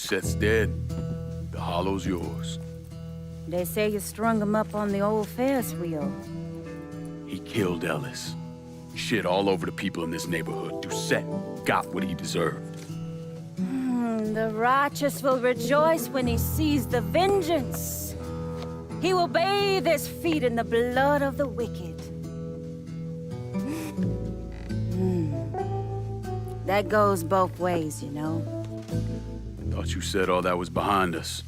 Seth's dead. The hollow's yours. They say you strung him up on the old Ferris wheel. He killed Ellis. Shit all over the people in this neighborhood. Doucette got what he deserved. The righteous will rejoice when he sees the vengeance. He will bathe his feet in the blood of the wicked. That goes both ways, you know. Thought you said all that was behind us.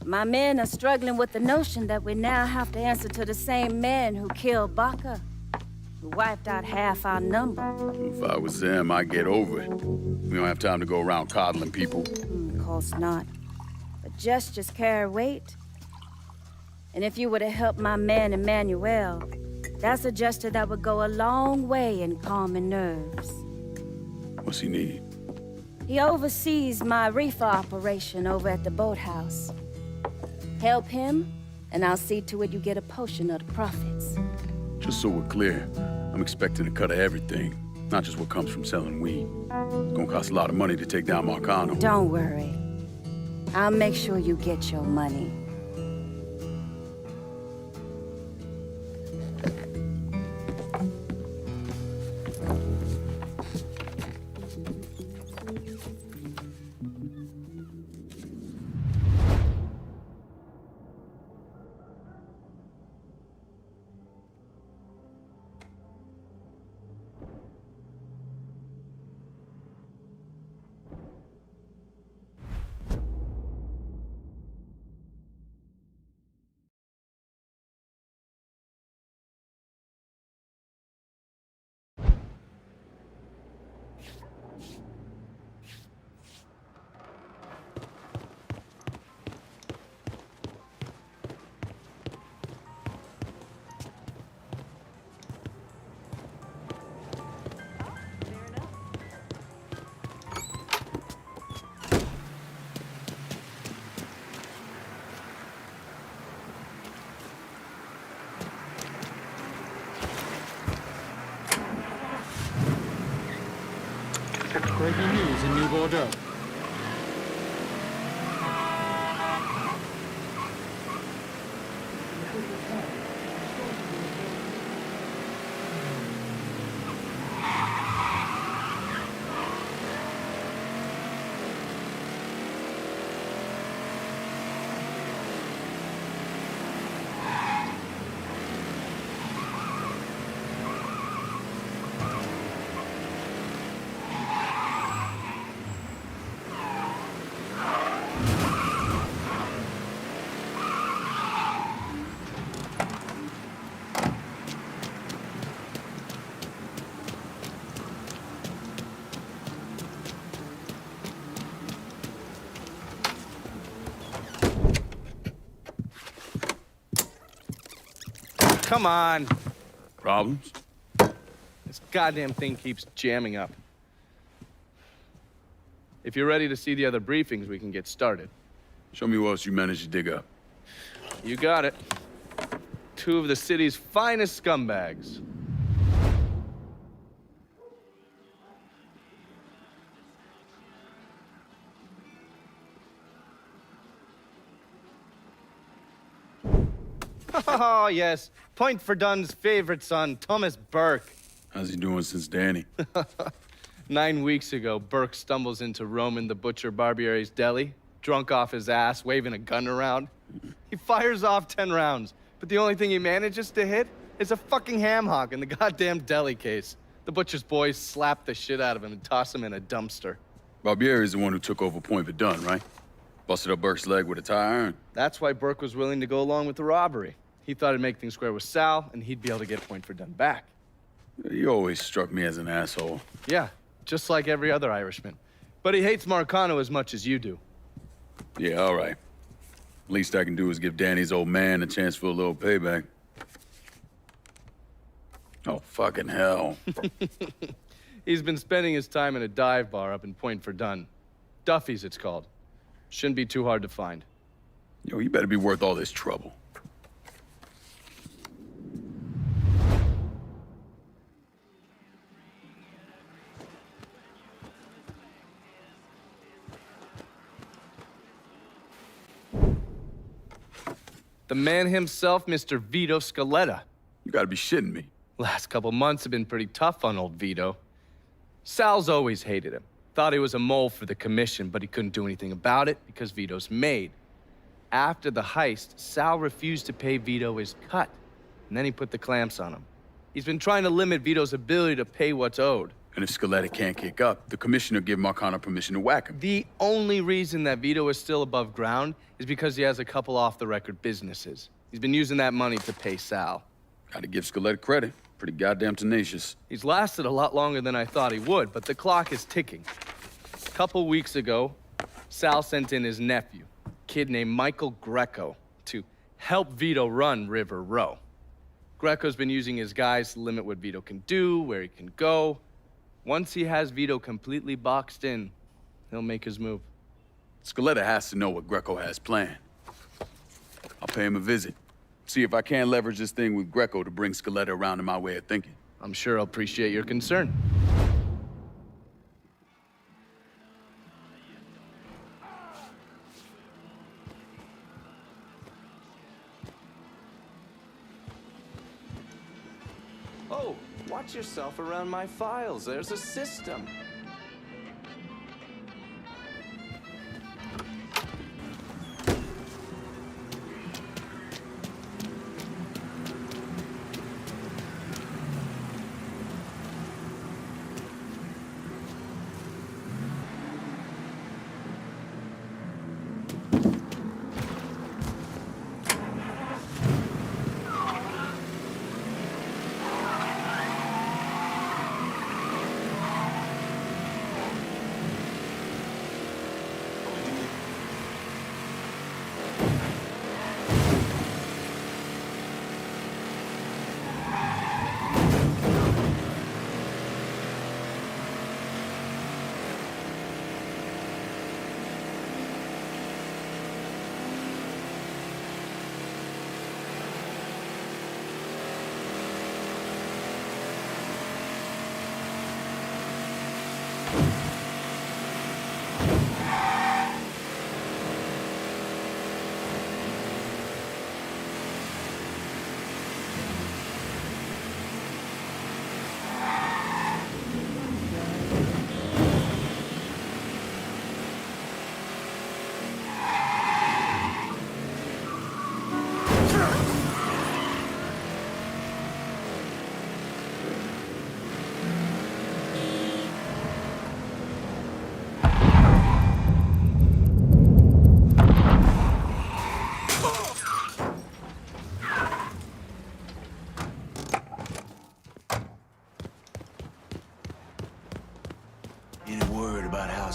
My men are struggling with the notion that we now have to answer to the same men who killed Baca, who wiped out half our number. If I was them, I'd get over it. We don't have time to go around coddling people. Of course not. But gestures carry weight. And if you were to help my man Emmanuel, that's a gesture that would go a long way in calming nerves. What's he need? He oversees my reefer operation over at the boathouse. Help him, and I'll see to it you get a portion of the profits. Just so we're clear, I'm expecting a cut of everything, not just what comes from selling weed. It's gonna cost a lot of money to take down Marcano. Don't worry. I'll make sure you get your money. Breaking news in New Bordeaux. Come on. Problems? This goddamn thing keeps jamming up. If you're ready to see the other briefings, we can get started. Show me what else you managed to dig up. You got it. Two of the city's finest scumbags. Oh, yes. Point for Dunn's favorite son, Thomas Burke. How's he doing since Danny? 9 weeks ago, Burke stumbles into Roman the Butcher Barbiere's deli, drunk off his ass, waving a gun around. He fires off 10 rounds, but the only thing he manages to hit is a fucking ham hock in the goddamn deli case. The butcher's boys slap the shit out of him and toss him in a dumpster. Barbieri is the one who took over Point Verdun, right? Busted up Burke's leg with a tire iron. That's why Burke was willing to go along with the robbery. He thought it'd make things square with Sal, and he'd be able to get Point Verdun back. You always struck me as an asshole. Yeah, just like every other Irishman. But he hates Marcano as much as you do. Yeah, all right. Least I can do is give Danny's old man a chance for a little payback. Oh, fucking hell. He's been spending his time in a dive bar up in Point Verdun. Duffy's, it's called. Shouldn't be too hard to find. Yo, you better be worth all this trouble. The man himself, Mr. Vito Scaletta. You gotta be shitting me. Last couple months have been pretty tough on old Vito. Sal's always hated him. Thought he was a mole for the commission, but he couldn't do anything about it because Vito's made. After the heist, Sal refused to pay Vito his cut, and then he put the clamps on him. He's been trying to limit Vito's ability to pay what's owed. And if Scaletta can't kick up, the commissioner give Marcano permission to whack him. The only reason that Vito is still above ground is because he has a couple off-the-record businesses. He's been using that money to pay Sal. Gotta give Scaletta credit. Pretty goddamn tenacious. He's lasted a lot longer than I thought he would, but the clock is ticking. A couple weeks ago, Sal sent in his nephew, a kid named Michael Greco, to help Vito run River Row. Greco's been using his guys to limit what Vito can do, where he can go. Once he has Vito completely boxed in, he'll make his move. Scaletta has to know what Greco has planned. I'll pay him a visit. See if I can't leverage this thing with Greco to bring Scaletta around to my way of thinking. I'm sure I'll appreciate your concern. Oh, watch yourself around my files. There's a system.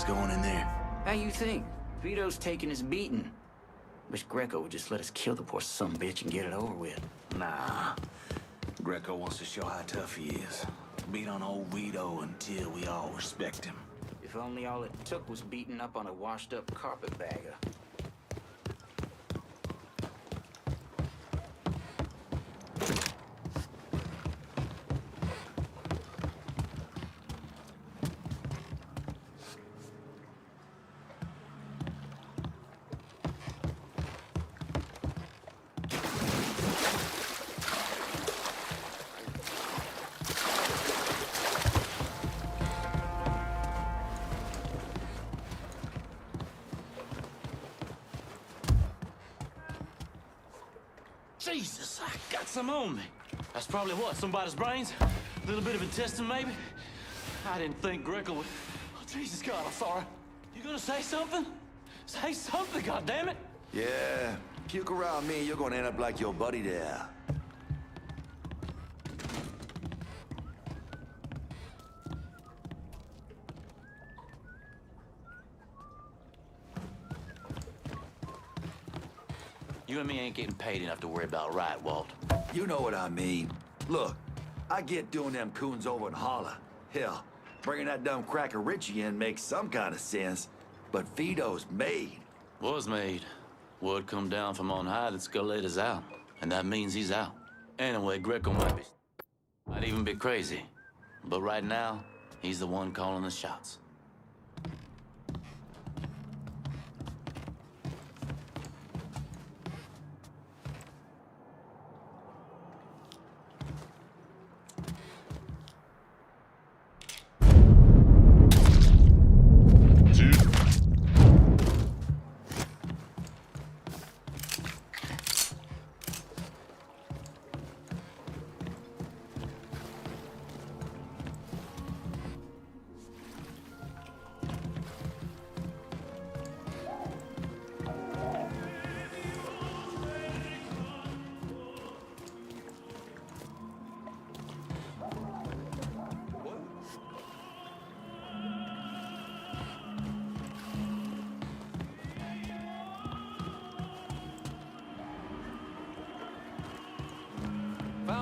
Going in there. How you think? Vito's taking his beating. Wish Greco would just let us kill the poor sumbitch and get it over with. Nah. Greco wants to show how tough he is. Beat on old Vito until we all respect him. If only all it took was beating up on a washed-up carpetbagger. Jesus, I got some on me. That's probably what, somebody's brains? A little bit of intestine, maybe? I didn't think Greco would... Oh, Jesus God, I'm sorry. You gonna say something? Say something, goddammit! Yeah, puke around me, you're gonna end up like your buddy there. You and me ain't getting paid enough to worry about, right, Walt? You know what I mean. Look, I get doing them coons over in Holla. Hell, bringing that dumb cracker Richie in makes some kind of sense. But Vito's made. Was made. Word come down from on high that Scaletta's out. And that means he's out. Anyway, Greco might even be crazy. But right now, he's the one calling the shots.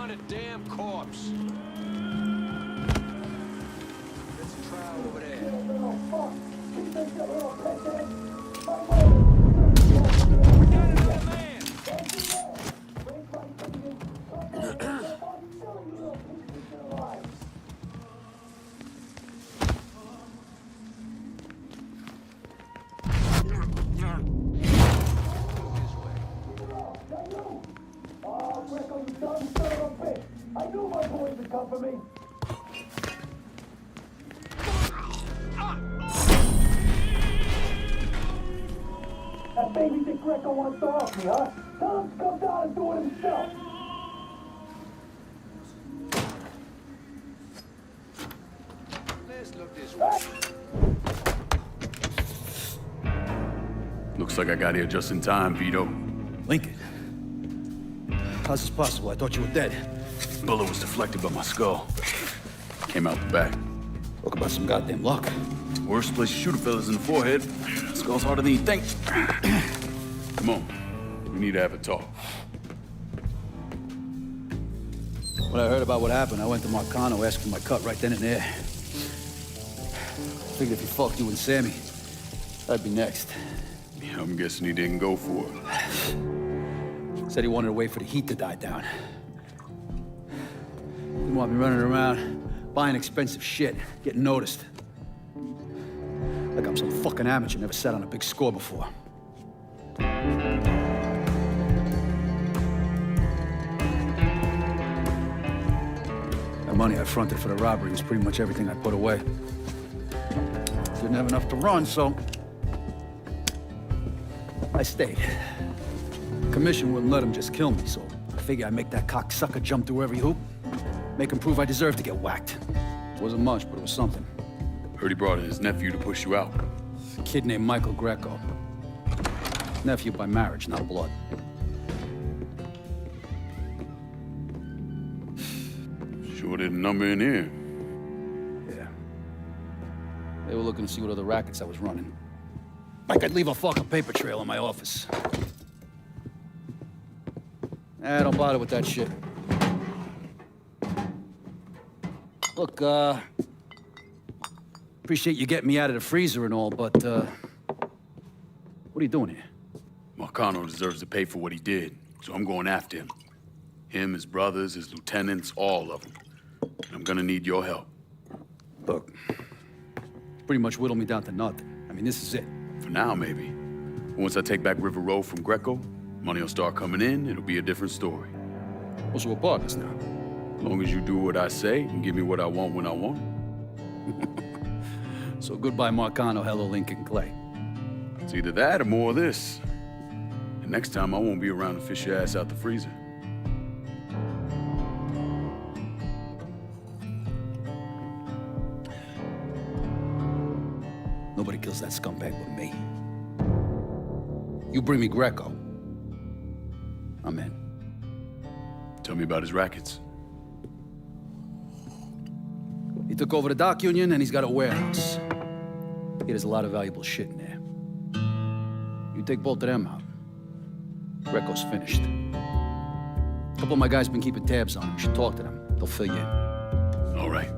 a damn corpse. There's a trial over there. That babysit Greco wants to off me, huh? Tell him to come down and do it himself. Let's look this way. Looks like I got here just in time, Vito. Lincoln. How's this possible? I thought you were dead. Bullet was deflected by my skull. Came out the back. Talk about some goddamn luck. Worst place to shoot a fella's in the forehead. Skull's harder than you think. Come on. We need to have a talk. When I heard about what happened, I went to Marcano, asked for my cut right then and there. Figured if he fucked you and Sammy, I'd be next. Yeah, I'm guessing he didn't go for it. Said he wanted to wait for the heat to die down. Didn't want me running around, buying expensive shit, getting noticed. Like I'm some fucking amateur, never sat on a big score before. The money I fronted for the robbery was pretty much everything I put away. Didn't have enough to run, so I stayed. Commission wouldn't let him just kill me, so I figured I'd make that cocksucker jump through every hoop. Make him prove I deserve to get whacked. Wasn't much, but it was something. Heard he brought in his nephew to push you out. A kid named Michael Greco. Nephew by marriage, not blood. Sure did a number in here. Yeah. They were looking to see what other rackets I was running. Like I'd leave a fucking paper trail in my office. Don't bother with that shit. Look, appreciate you getting me out of the freezer and all, but, what are you doing here? Marcano deserves to pay for what he did, so I'm going after him. Him, his brothers, his lieutenants, all of them. And I'm gonna need your help. Look, pretty much whittled me down to nothing. I mean, this is it. For now, maybe. Once I take back River Road from Greco, money will start coming in, it'll be a different story. Well, so we're partners now. As long as you do what I say and give me what I want when I want it. So goodbye, Marcano, hello, Lincoln Clay. It's either that or more of this. And next time, I won't be around to fish your ass out the freezer. Nobody kills that scumbag but me. You bring me Greco, I'm in. Tell me about his rackets. He took over the dock union and he's got a warehouse. There's a lot of valuable shit in there. You take both of them out, Greco's finished. A couple of my guys been keeping tabs on him. You should talk to them. They'll fill you in. All right.